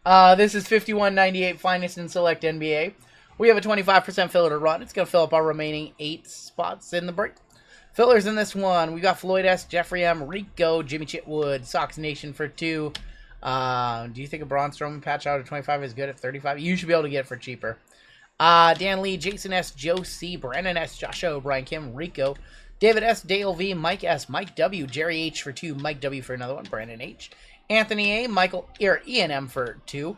This is 51.98 Finest in Select NBA. We have a 25% filler to run. It's going to fill up our remaining 8 spots in the break. Fillers in this one, we got Floyd S., Jeffrey M., Rico, Jimmy Chitwood, Sox Nation for 2. Do you think a Braun Strowman patch out of 25 is good at 35? You should be able to get it for cheaper. Dan Lee, Jason S., Joe C., Brandon S., Josh O., Brian Kim, Rico, David S., Dale V., Mike S., Mike W., Jerry H. for 2, Mike W. for another one, Brandon H., Anthony A., Michael Ian M. for 2,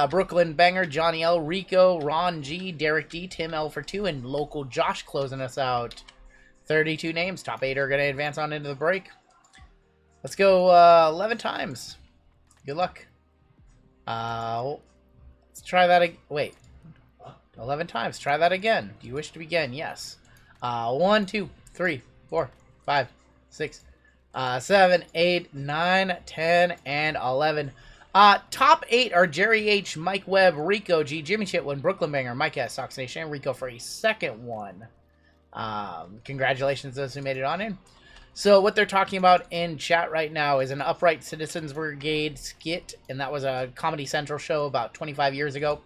Brooklyn Banger, Johnny L., Rico, Ron G., Derek D., Tim L. for 2, and local Josh closing us out. 32 names. Top 8 are going to advance on into the break. Let's go 11 times. Good luck. Let's try that. Wait. 11 times. Try that again. Do you wish to begin? Yes. 1, 2, 3, 4, 5, 6, 7, 8, 9, 10, and 11. Top 8 are Jerry H., Mike Webb, Rico G., Jimmy Chitwood, Brooklyn Banger, Mike S., Sox Nation, and Rico for a second one. Congratulations to those who made it on in. So what they're talking about in chat right now is an Upright Citizens Brigade skit, and that was a Comedy Central show about 25 years ago.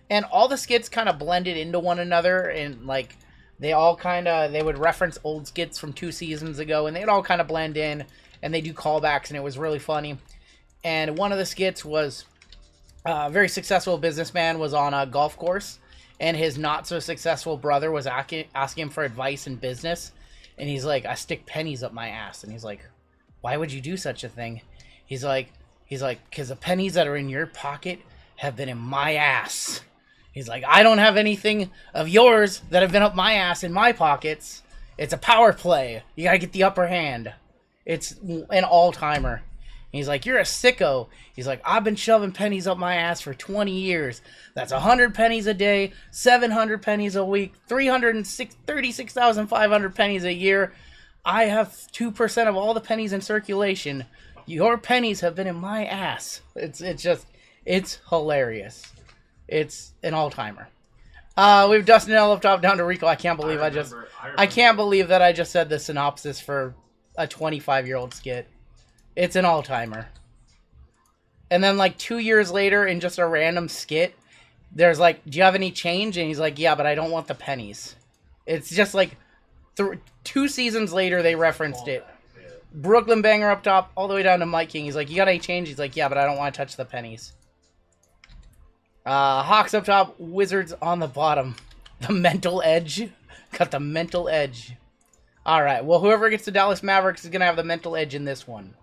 And all the skits kind of blended into one another, and like they would reference old skits from 2 seasons ago, and they'd all kind of blend in, and they do callbacks, and it was really funny. And one of the skits was a very successful businessman was on a golf course, and his not-so-successful brother was asking him for advice in business. And he's like, I stick pennies up my ass. And he's like, why would you do such a thing? He's like, because the pennies that are in your pocket have been in my ass. He's like, I don't have anything of yours that have been up my ass in my pockets. It's a power play. You gotta get the upper hand. It's an all-timer. He's like, you're a sicko. He's like, I've been shoving pennies up my ass for 20 years. That's 100 pennies a day, 700 pennies a week, 36,500 pennies a year. I have 2% of all the pennies in circulation. Your pennies have been in my ass. It's hilarious. It's an all-timer. We've Dustin L up top down to Rico. I can't believe I can't believe that I just said the synopsis for a 25-year-old skit. It's an all-timer. And then, like, 2 years later, in just a random skit, there's like, do you have any change? And he's like, yeah, but I don't want the pennies. It's just like, 2 seasons later, they referenced it. Brooklyn Banger up top, all the way down to Mike King. He's like, you got any change? He's like, yeah, but I don't want to touch the pennies. Hawks up top, Wizards on the bottom. The mental edge. Got the mental edge. Alright, well, whoever gets the Dallas Mavericks is going to have the mental edge in this one.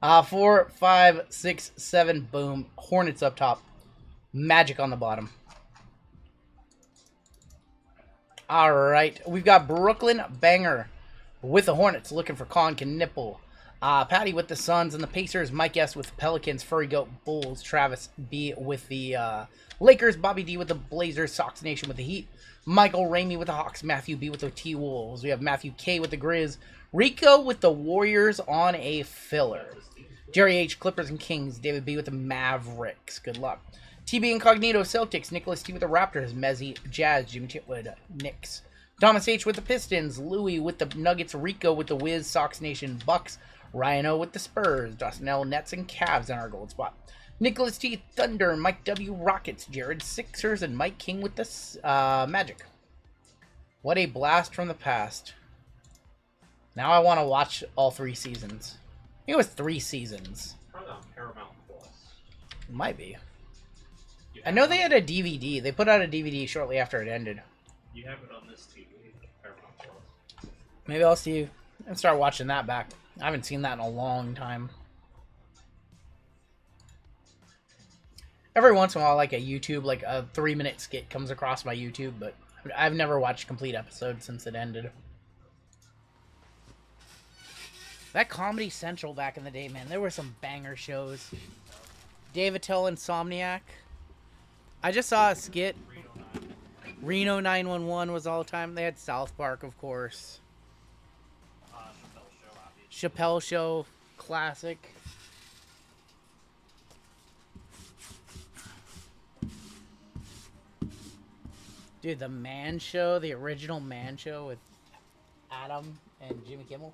4, 5, 6, 7, boom. Hornets up top. Magic on the bottom. Alright, we've got Brooklyn Banger with the Hornets looking for Colin Knipple. Patty with the Suns and the Pacers. Mike S. with the Pelicans. Furry Goat Bulls. Travis B. with the Lakers. Bobby D. with the Blazers. Sox Nation with the Heat. Michael Ramey with the Hawks. Matthew B. with the T-Wolves. We have Matthew K. with the Grizz. Rico with the Warriors on a filler. Jerry H. Clippers and Kings. David B. with the Mavericks. Good luck. TB Incognito Celtics. Nicholas T. with the Raptors. Mezzi Jazz. Jimmy Chitwood Knicks. Thomas H. with the Pistons. Louis with the Nuggets. Rico with the Wiz. Sox Nation Bucks. Ryan O. with the Spurs. Dustin L. Nets and Cavs in our gold spot. Nicholas T. Thunder. Mike W. Rockets. Jared Sixers. And Mike King with the Magic. What a blast from the past. Now I want to watch all 3 seasons. I think it was 3 seasons. Probably on Paramount Plus. It might be. I know they had a DVD. They put out a DVD shortly after it ended. You have it on this TV, Paramount Plus. Maybe I'll see and start watching that back. I haven't seen that in a long time. Every once in a while, like a YouTube, like a 3-minute skit comes across my YouTube, but I've never watched complete episodes since it ended. That Comedy Central back in the day, man, there were some banger shows. Dave Attell Insomniac. I just saw a skit. Reno 911 was all the time. They had South Park, of course. Chappelle Show, classic. Dude, the Man Show, the original Man Show with Adam and Jimmy Kimmel.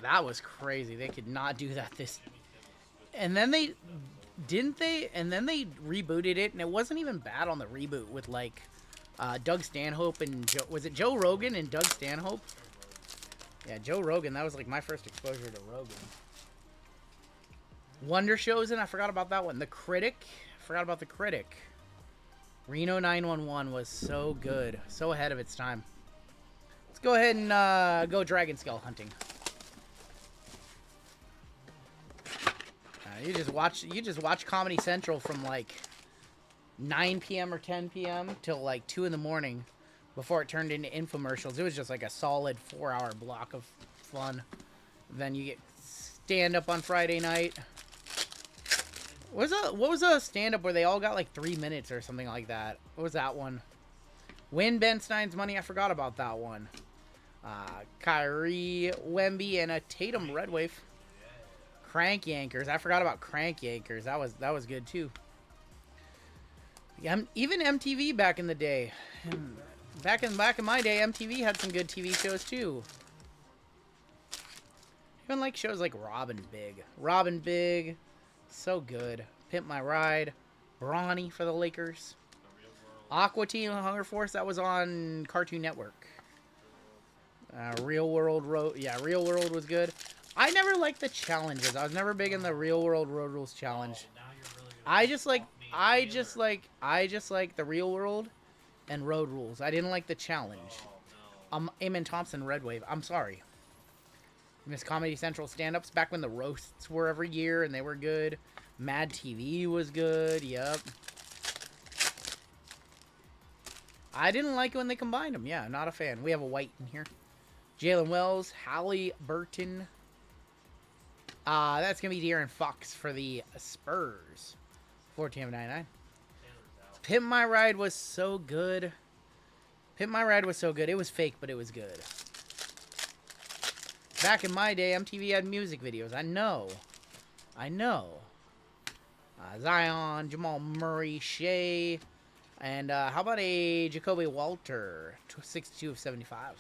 That was crazy. They could not do that this. And then Didn't they? And then they rebooted it, and it wasn't even bad on the reboot with like Doug Stanhope and was it Joe Rogan and Doug Stanhope? Yeah, Joe Rogan. That was like my first exposure to Rogan. Wonder Shows, and I forgot about that one. The Critic. Forgot about The Critic. Reno 911 was so good, so ahead of its time. Let's go ahead and go dragon scale hunting. You just watch Comedy Central from like 9 p.m. or 10 p.m. till like 2 in the morning before it turned into infomercials. It was just like a solid 4-hour block of fun. Then you get stand up on Friday night. What was a stand up where they all got like 3 minutes or something like that? What was that one? Win Ben Stein's money. I forgot about that one. Kyrie, Wemby, and a Tatum Red Wave. Crank Yankers. I forgot about Crank Yankers. That was good too. Even MTV back in the day. Back in my day, MTV had some good TV shows too. Even like shows like Robin Big. So good. Pimp My Ride. Bronny for the Lakers. Aqua Teen and Hunger Force. That was on Cartoon Network. Real World was good. I never liked the challenges. I was never big in the Real World Road Rules challenge. I just like the Real World and Road Rules. I didn't like the challenge. Eamon Thompson, Red Wave. I'm sorry. Miss Comedy Central stand-ups back when the roasts were every year and they were good. Mad TV was good. Yep. I didn't like it when they combined them. Yeah, not a fan. We have a white in here. Jalen Wells, Hallie Burton. That's going to be De'Aaron Fox for the Spurs. 14.99. Pimp My Ride was so good. It was fake, but it was good. Back in my day, MTV had music videos. I know. Zion, Jamal Murray, Shea, and how about a Jacoby Walter? 62 of 75.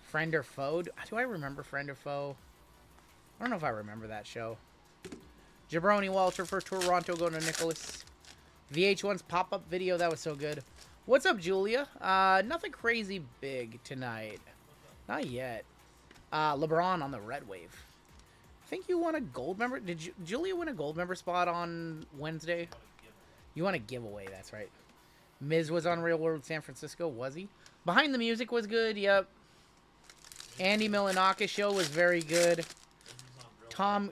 Friend or Foe? Do I remember Friend or Foe? I don't know if I remember that show. Jabroni Walter for Toronto going to Nicholas. VH1's pop-up video, that was so good. What's up, Julia? Nothing crazy big tonight. Not yet. LeBron on the Red Wave. I think you won a gold member. Did Julia win a gold member spot on Wednesday? You won a giveaway, that's right. Miz was on Real World San Francisco, was he? Behind the Music was good, yep. Andy Milanakis show was very good. Tom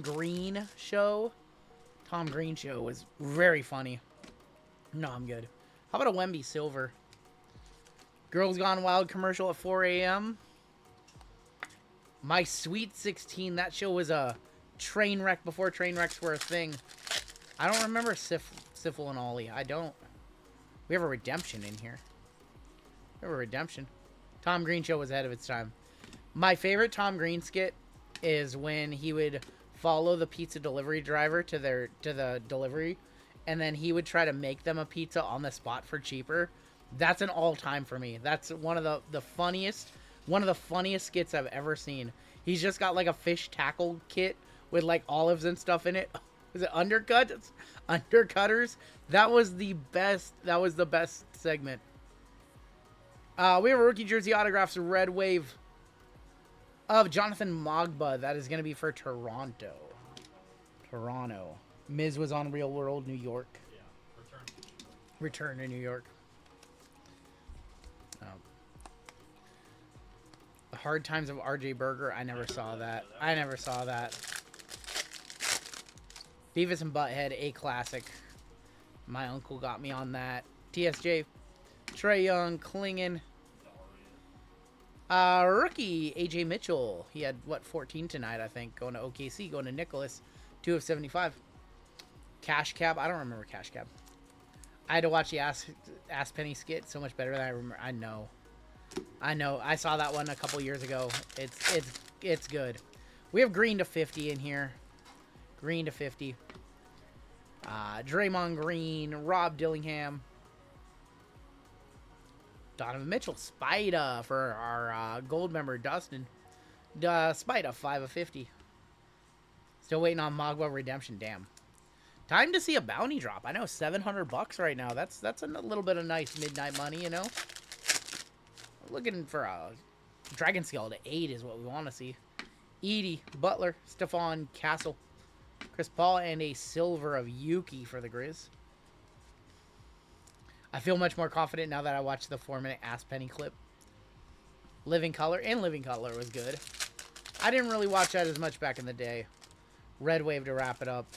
Green show. Tom Green show was very funny. No, I'm good. How about a Wemby Silver? Girls Gone Wild commercial at 4 a.m. My Sweet 16. That show was a train wreck before train wrecks were a thing. I don't remember Syphil and Ollie. I don't. We have a redemption in here. Tom Green show was ahead of its time. My favorite Tom Green skit is when he would follow the pizza delivery driver to the delivery, and then he would try to make them a pizza on the spot for cheaper. That's an all-time for me. That's one of the funniest skits I've ever seen. He's just got like a fish tackle kit with like olives and stuff in it. Was it Undercutters? That was the best segment. We have a rookie jersey autographs Red Wave of Jonathan Mogba. That is going to be for Toronto. Miz was on Real World New York. Yeah, Return to New York. The Hard Times of RJ Berger. I never saw that. Beavis and Butthead, a classic. My uncle got me on that. TSJ. Trae Young, Klingon. Rookie, AJ Mitchell. He had, 14 tonight, I think. Going to OKC, going to Nicholas. 2 of 75. Cash Cab. I don't remember Cash Cab. I had to watch the Ask Penny skit so much better than I remember. I know. I saw that one a couple years ago. It's good. We have Green to 50 in here. Green to 50. Draymond Green, Rob Dillingham. Donovan Mitchell, Spida for our gold member, Dustin. Spida, 5 of 50. Still waiting on Mogwa Redemption, damn. Time to see a bounty drop. I know $700 right now. That's a little bit of nice midnight money, you know. Looking for a dragon scale to 8 is what we want to see. Edie, Butler, Stephon, Castle, Chris Paul, and a silver of Yuki for the Grizz. I feel much more confident now that I watched the 4-minute Ass Penny clip. Living Color was good. I didn't really watch that as much back in the day. Red Wave to wrap it up.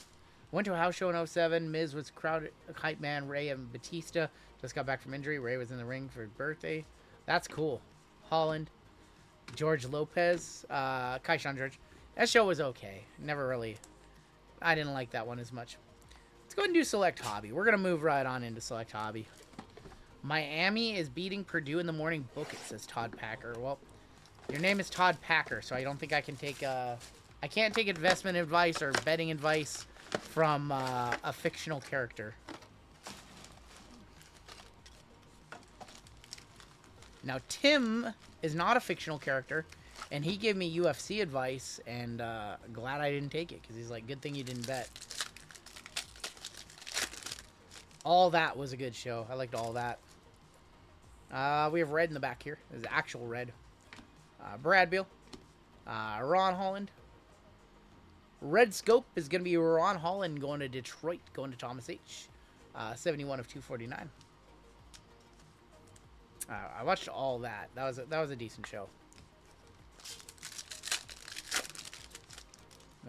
Went to a house show in 07. Miz was crowded. Hype Man, Ray, and Batista just got back from injury. Ray was in the ring for his birthday. That's cool. Holland. George Lopez. Kaishan George. That show was okay. Never really... I didn't like that one as much. Let's go ahead and do Select Hobby. We're going to move right on into Select Hobby. Miami is beating Purdue in the morning. Book it, says Todd Packer. Well, your name is Todd Packer, so I don't think I can take... I can't take investment advice or betting advice from a fictional character. Now, Tim is not a fictional character, and he gave me UFC advice, and glad I didn't take it, because he's like, good thing you didn't bet. All That was a good show. I liked All That. We have red in the back here. This is actual red. Brad Beal. Ron Holland. Red Scope is going to be Ron Holland going to Detroit, going to Thomas H. 71 of 249. I watched All That. That was a decent show.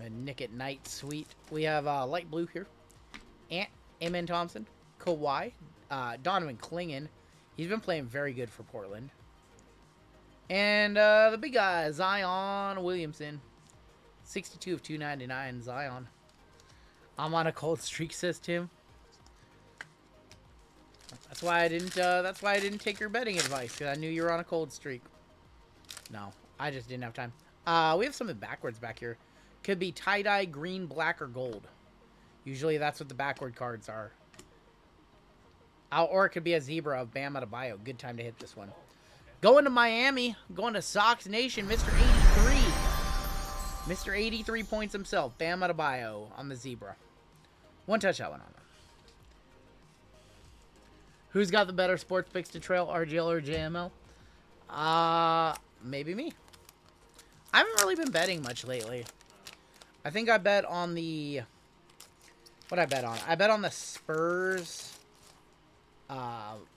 Nick at Night, sweet. We have light blue here. Ant, Amen Thompson, Kawhi, Donovan Clingan. He's been playing very good for Portland. And the big guy, Zion Williamson. 62 of 299, Zion. I'm on a cold streak, says Tim. That's why I didn't take your betting advice, because I knew you were on a cold streak. No, I just didn't have time. We have something backwards back here. Could be tie-dye, green, black, or gold. Usually that's what the backward cards are. Or it could be a zebra of Bam Adebayo. Good time to hit this one. Going to Miami. Going to Sox Nation. Mr. 83. Mr. 83 points himself. Bam Adebayo on the zebra. One touch that one on. Who's got the better sports picks to trail, RGL or JML? Maybe me. I haven't really been betting much lately. I think I bet on the... What I bet on? I bet on the Spurs.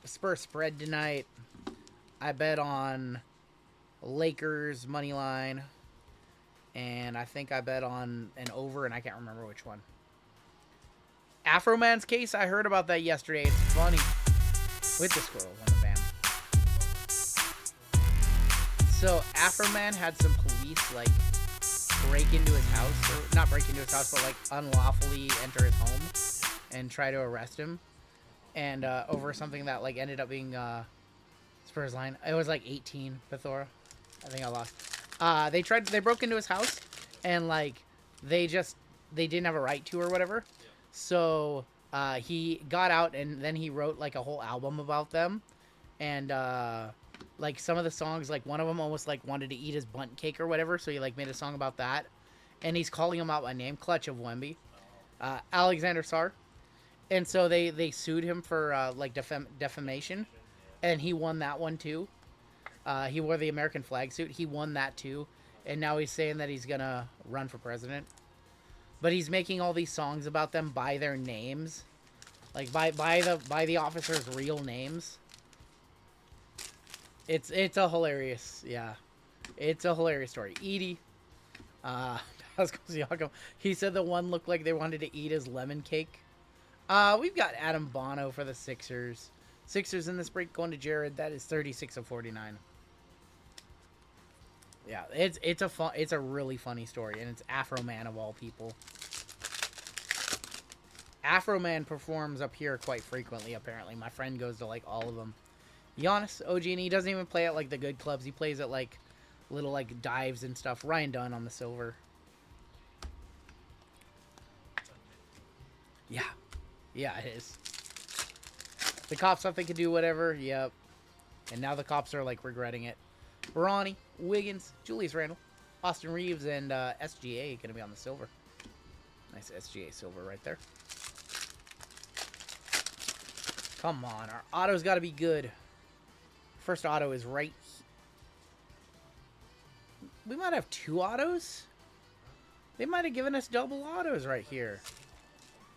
Spurs spread tonight. I bet on Lakers money line. And I think I bet on an over, and I can't remember which one. Afroman's case, I heard about that yesterday. It's funny. With the squirrels on the van. So, Afroman had some police, like, break into his house. Or not break into his house, but, like, unlawfully enter his home and try to arrest him. And over something that, like, ended up being Spurs line. It was, like, 18, Bethora. I think I lost. They broke into his house, and, like, they didn't have a right to or whatever. So... he got out, and then he wrote, like, a whole album about them. And, like, some of the songs, like, one of them almost, like, wanted to eat his bunt cake or whatever. So he, like, made a song about that. And he's calling him out by name. Clutch of Wemby. Alexander Sarr. And so they sued him for, like, defamation. And he won that one, too. He wore the American flag suit. He won that, too. And now he's saying that he's gonna run for president. But he's making all these songs about them by their names. Like, by the officers' real names. It's a hilarious, yeah. It's a hilarious story. Edie. He said the one looked like they wanted to eat his lemon cake. We've got Adam Bono for the Sixers. Sixers in this break going to Jared. That is 36 of 49. Yeah, it's a really funny story, and it's Afro Man of all people. Afro Man performs up here quite frequently, apparently. My friend goes to, like, all of them. Giannis, OG, and he doesn't even play at, like, the good clubs. He plays at, like, little, like, dives and stuff. Ryan Dunn on the silver. Yeah. Yeah, it is. The cops thought they could do whatever. Yep. And now the cops are, like, regretting it. Bronny, Wiggins, Julius Randle, Austin Reeves, and SGA going to be on the silver. Nice SGA silver right there. Come on, our auto's got to be good. First auto is right. We might have 2 autos. They might have given us double autos right here.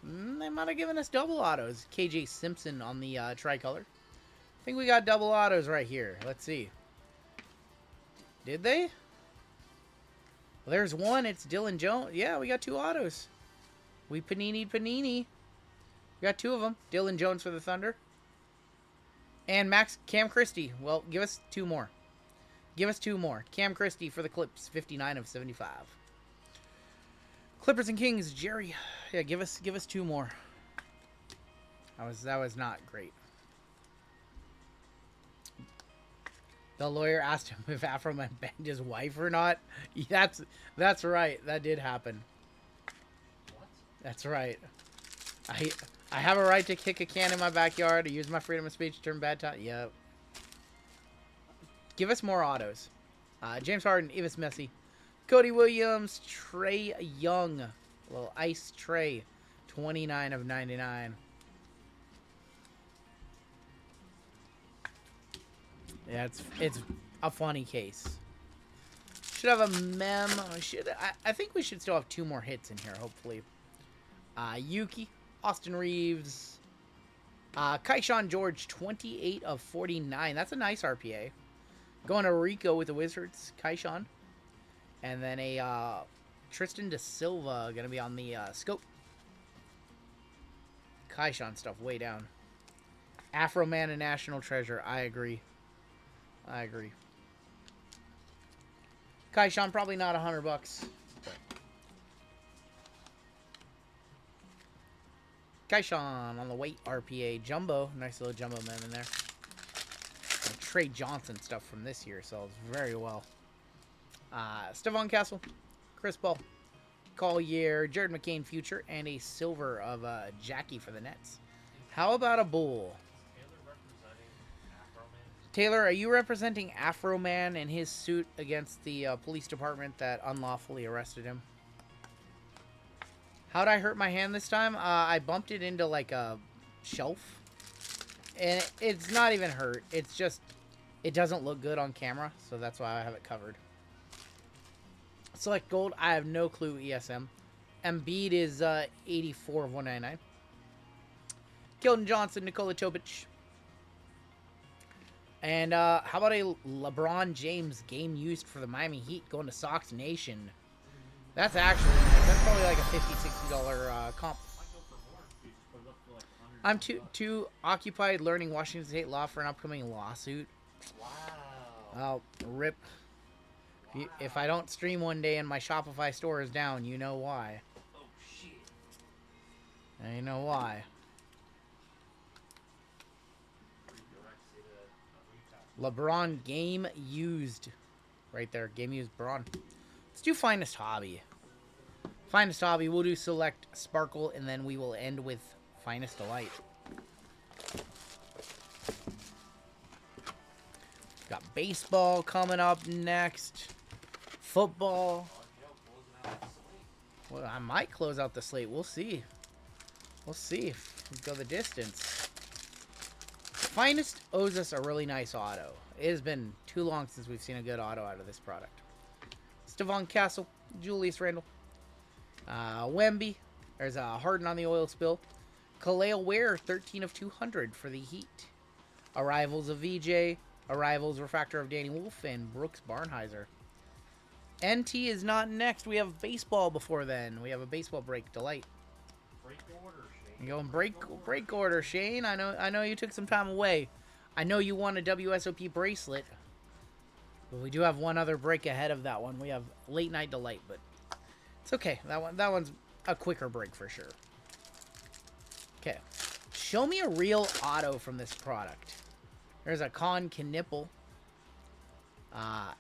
They might have given us double autos. KJ Simpson on the tricolor. I think we got double autos right here. Let's see. Did they? Well, there's one. It's Dylan Jones. Yeah, we got 2 autos. We Panini. We got 2 of them. Dylan Jones for the Thunder. And Cam Christie. Well, give us 2 more. Give us 2 more. Cam Christie for the Clips. 59 of 75. Clippers and Kings. Jerry. Yeah, give us 2 more. That was not great. The lawyer asked him if Afroman banged his wife or not. That's right. That did happen. What? That's right. I have a right to kick a can in my backyard, to use my freedom of speech to turn bad time. Yep. Give us more autos. James Harden, Evis Messi, Cody Williams, Trey Young. A little ice Trey. 29 of 99. Yeah, it's a funny case. Should have a mem. I think we should still have 2 more hits in here, hopefully. Yuki, Austin Reeves, Kaishan George, 28 of 49. That's a nice RPA. Going to Rico with the Wizards, Kaishan. And then a Tristan Da Silva going to be on the scope. Kaishan stuff way down. Afro Man and National Treasure. I agree. Kaishan, probably not $100. But Kaishan on the weight RPA. Jumbo. Nice little Jumbo man in there. And Trey Johnson stuff from this year sells very well. Stephon Castle. Chris Paul. Collier. Jared McCain future. And a silver of Jackie for the Nets. How about a bull? Taylor, are you representing Afro Man in his suit against the police department that unlawfully arrested him? How'd I hurt my hand this time? I bumped it into like a shelf. And it's not even hurt. It's just, it doesn't look good on camera. So that's why I have it covered. Select gold. I have no clue ESM. Embiid is 84 of 199. Keldon Johnson, Nikola Jokic. And how about a LeBron James game used for the Miami Heat going to Sox Nation? That's probably like a $50, $60 comp. I'm too occupied learning Washington State law for an upcoming lawsuit. Wow. Oh, rip. If I don't stream one day and my Shopify store is down, you know why. Oh, shit. And you know why. LeBron game used. Right there. Game used LeBron. Let's do Finest Hobby. Finest Hobby. We'll do Select Sparkle, and then we will end with Finest Delight. Got baseball coming up next. Football. Well, I might close out the slate. We'll see. We'll see if we go the distance. Finest owes us a really nice auto. It has been too long since we've seen a good auto out of this product. Stephon Castle, Julius Randle, Wemby. There's a Harden on the oil spill. Kaleo Ware, 13 of 200 for the Heat. Arrivals of VJ. Arrivals refractor of Danny Wolf and Brooks Barnheiser. NT is not next. We have baseball before then. We have a baseball break. Delight. Break order, Shane. You're going break order, Shane. I know you took some time away. I know you won a WSOP bracelet. But we do have one other break ahead of that one. We have Late Night Delight, but it's okay. That one's a quicker break for sure. Okay. Show me a real auto from this product. There's a Con Knipple.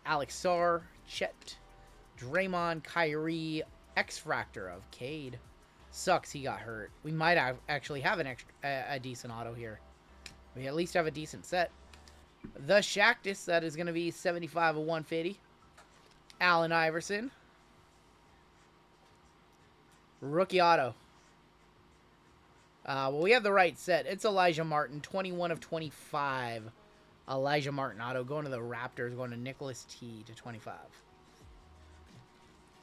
Alex Sarr, Chet, Draymond, Kyrie, X-Fractor of Cade. Sucks he got hurt. We might actually have a decent auto here. We at least have a decent set. The Shactus, that is going to be 75 of 150. Allen Iverson. Rookie auto. Well, we have the right set. It's Elijah Martin, 21 of 25. Elijah Martin auto going to the Raptors, going to Nicholas T to 25.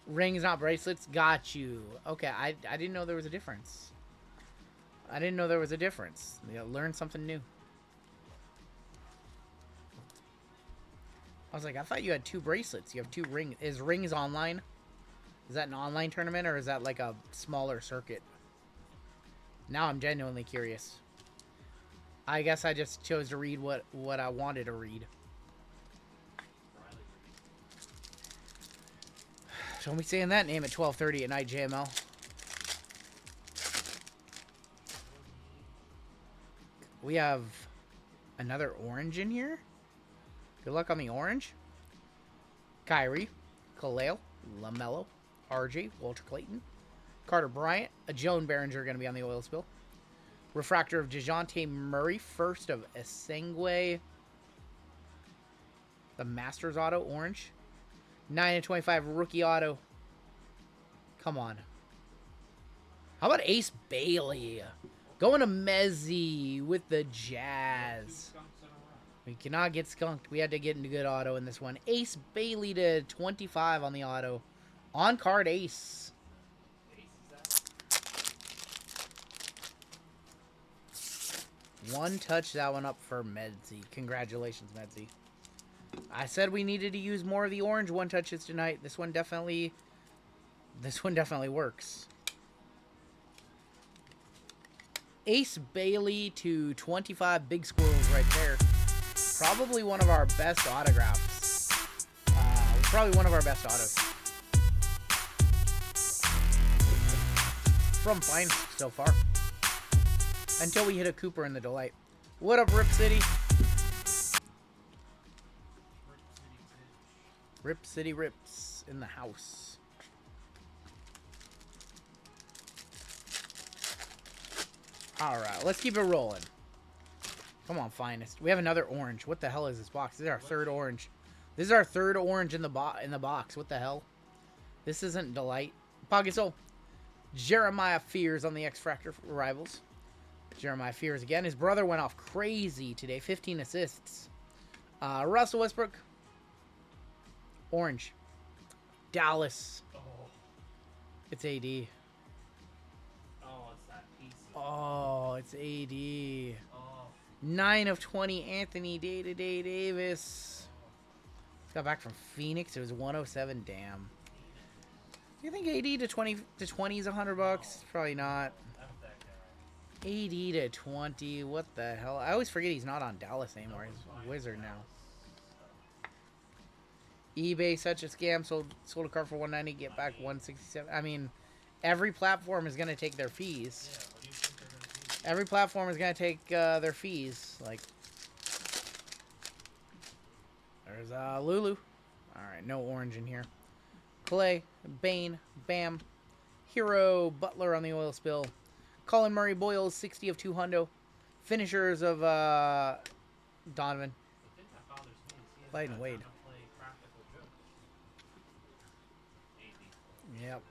Rings, not bracelets. Got you. Okay, I didn't know there was a difference. I didn't know there was a difference. You learn something new. I was like, I thought you had 2 bracelets. You have 2 rings. Is rings online? Is that an online tournament or is that like a smaller circuit? Now I'm genuinely curious. I guess I just chose to read what I wanted to read. Don't be saying that name at 12:30 at night, JML. We have another orange in here. Good luck on the orange. Kyrie, Kaleo, LaMelo, RJ, Walter Clayton, Carter Bryant, a Joan Behringer going to be on the oil spill. Refractor of DeJounte Murray, first of Esengwe. The Masters auto, orange. 9 of 25 rookie auto. Come on. How about Ace Bailey? Going to Mezzi with the Jazz. We cannot get skunked. We had to get into good auto in this one. Ace Bailey to 25 on the auto. On card Ace. One touch that one up for Medzi. Congratulations, Medzi. I said we needed to use more of the orange one touches tonight. This one definitely works. Ace Bailey to 25 big squirrels right there. Probably one of our best autographs. Probably one of our best autos. From Finest so far. Until we hit a Cooper in the Delight. What up, Rip City? Rip City Rips in the house. Alright, let's keep it rolling. Come on, Finest. We have another orange. What the hell is this box? This is our third orange. This is our third orange in the box. What the hell? This isn't Delight. Pocket Soul. Jeremiah Fears on the X-Fractor Rivals. Jeremiah Fears again. His brother went off crazy today. 15 assists. Russell Westbrook. Orange. Dallas. Oh. It's AD. Oh, it's that piece. Oh, it's AD. Oh. 9 of 20, Anthony Day-to-Day Davis. Got back from Phoenix. It was 107. Damn. Do you think AD to 20 is $100? Probably not. That's that guy. AD to 20. What the hell? I always forget he's not on Dallas anymore. He's a Wizard now. eBay, such a scam. Sold a car for 190, get back 167. I mean, every platform is gonna take their fees. Yeah, what do you think they're gonna do? Every platform is gonna take their fees. Like, there's Lulu. All right, no orange in here. Clay, Bane, Bam, Hero, Butler on the oil spill. Colin Murray, Boyles, 60 of 200. Finishers of Donovan. The thing that bothers me is he has Light and got Wade. time to play practical jokes. AD. Yep.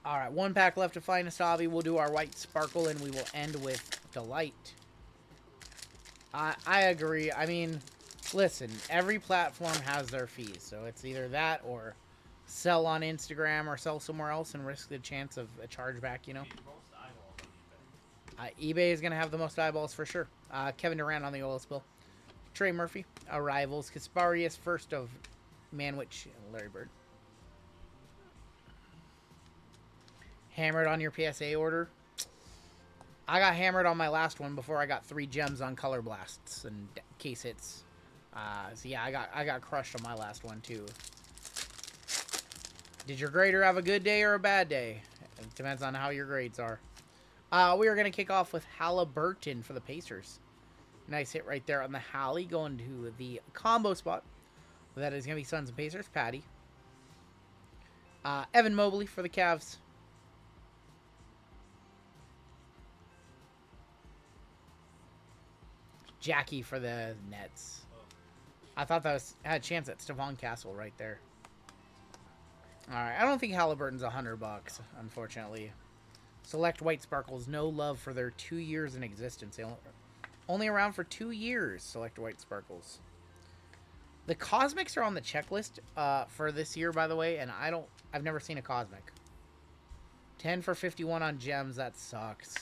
All right, 1 pack left to Finest Hobby. We'll do our white sparkle, and we will end with Delight. I agree. I mean, listen, every platform has their fees, so it's either that or sell on Instagram or sell somewhere else and risk the chance of a chargeback, you know? The most eyeballs on eBay. eBay is going to have the most eyeballs for sure. Kevin Durant on the oil spill. Trey Murphy, Arrivals. Kasparius, first of Manwich and Larry Bird. Hammered on your PSA order. I got hammered on my last one before I got 3 gems on Color Blasts and case hits. So yeah, I got crushed on my last one too. Did your grader have a good day or a bad day? It depends on how your grades are. We are going to kick off with Halliburton for the Pacers. Nice hit right there on the Hallie, going to the combo spot. That is going to be Suns and Pacers. Patty. Evan Mobley for the Cavs. Jackie for the Nets. I thought that had a chance at Stephon Castle right there. All right, I don't think Halliburton's $100, unfortunately. Select White Sparkles. No love for their 2 years in existence. They only around for 2 years. Select White Sparkles. The Cosmics are on the checklist for this year, by the way, and I've never seen a Cosmic. 10 for 51 on gems. That sucks.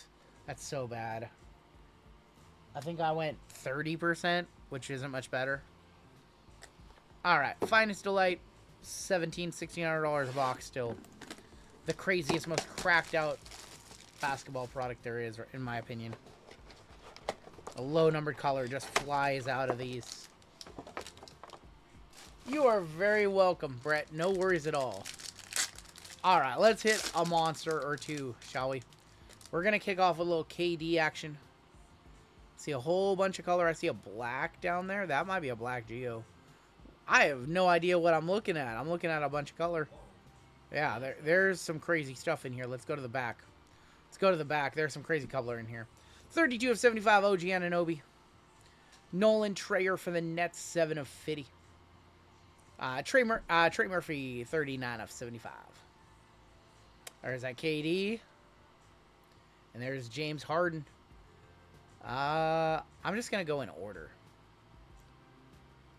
That's so bad. I think I went 30%, which isn't much better. Alright, Finest Delight. $1,600 a box still. The craziest, most cracked out basketball product there is, in my opinion. A low numbered color just flies out of these. You are very welcome, Brett. No worries at all. Alright, let's hit a monster or two, shall we? We're going to kick off a little KD action. See a whole bunch of color. I see a black down there. That might be a black Geo. I have no idea what I'm looking at. I'm looking at a bunch of color. Yeah, there's some crazy stuff in here. Let's go to the back. Let's go to the back. There's some crazy color in here. 32 of 75 OG Anunoby. Nolan Trayer for the Nets, 7 of 50. Trey Murphy, 39 of 75. There's that KD. And there's James Harden. I'm just going to go in order.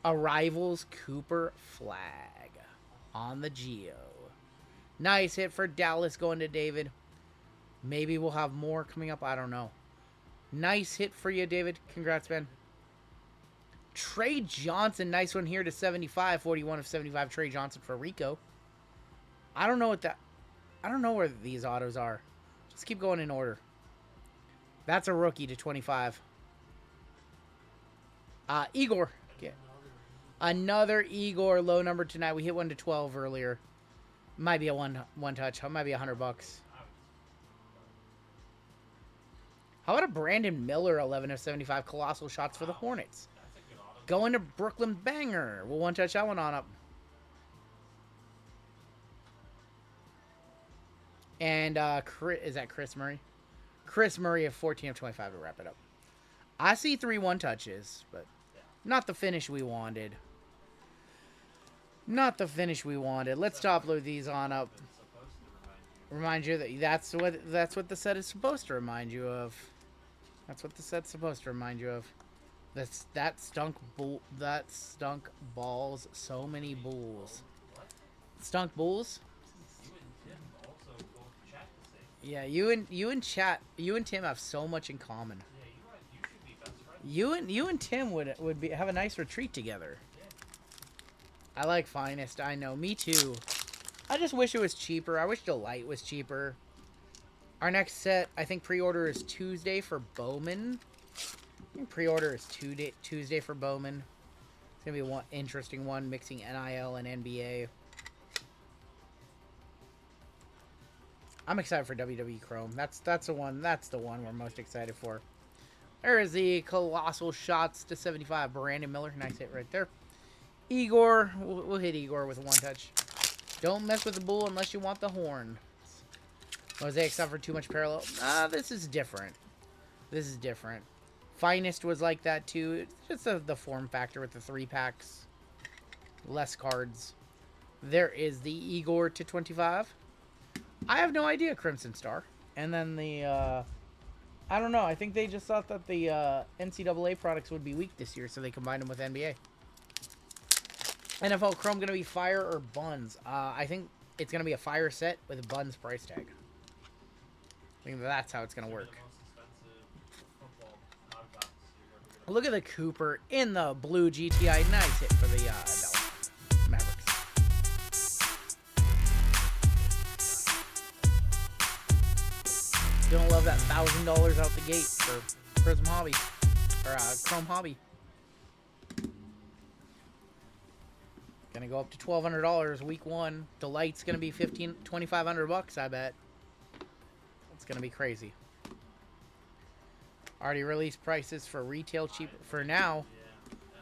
Arrivals Cooper Flag on the Geo. Nice hit for Dallas going to David. Maybe we'll have more coming up. I don't know. Nice hit for you, David. Congrats, man. Trey Johnson. Nice one here to 75. 41 of 75. Trey Johnson for Rico. I don't know what that... I don't know where these autos are. Just keep going in order. That's a rookie to 25. Igor. Yeah. Another Igor low number tonight. We hit one to 12 earlier. Might be a one touch. Might be $100. How about a Brandon Miller 11 of 75 colossal shots for the Hornets? Going to Brooklyn Banger. We'll one touch that one on up. And is that Chris Murray? Chris Murray of 14 of 25 to wrap it up. I see 3 one touches, but not the finish we wanted. Not the finish we wanted. Let's top load these on up. Remind you that that's what the set is supposed to remind you of. That's what the set's supposed to remind you of. That stunk balls. So many bulls. Stunk bulls. Yeah, you and Tim have so much in common. You and Tim would have a nice retreat together. I like Finest. I know. Me too. I just wish it was cheaper. I wish Delight was cheaper. Our next set, I think pre-order is Tuesday for Bowman. I think pre-order is Tuesday for Bowman. It's going to be one interesting one, mixing NIL and NBA. I'm excited for WWE Chrome. That's the one we're most excited for. There is the colossal shots to 75. Brandon Miller. Nice hit right there. Igor. We'll hit Igor with a one touch. Don't mess with the bull unless you want the horn. Mosaic suffered too much parallel. This is different. This is different. Finest was like that too. It's just the form factor with the 3 packs. Less cards. There is the Igor to 25. I have no idea, Crimson Star. And then the, I don't know. I think they just thought that the NCAA products would be weak this year, so they combined them with NBA. NFL Chrome going to be Fire or Buns? I think it's going to be a Fire set with a Buns price tag. I think that's how it's going to work. Look at the Cooper in the blue GTI. Nice hit for the Dallas Mavericks. Don't love that $1,000 out the gate for Prism Hobby or Chrome Hobby. Gonna go up to $1,200 week 1. Delight's gonna be $2,500. I bet. It's gonna be crazy. Already released prices for retail cheap for now.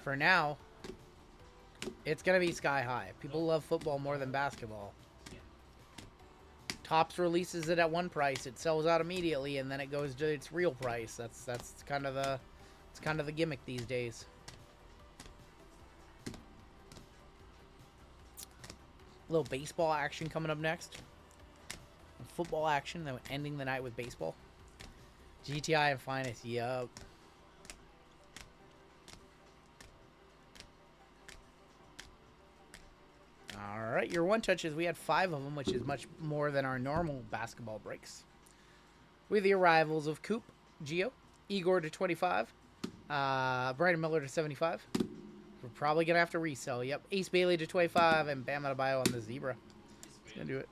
For now, it's gonna be sky high. People love football more than basketball. Topps releases it at one price, it sells out immediately, and then it goes to its real price. That's kind of the gimmick these days. A little baseball action coming up next. football action, then ending the night with baseball. GTI and Finest, yup. Alright, your one touches, we had 5 of them, which is much more than our normal basketball breaks. With the arrivals of Coop, Gio, Igor to 25, Brandon Miller to 75. We're probably going to have to resell, yep. Ace Bailey to 25, and Bam Adebayo on the Zebra. That's going to do it.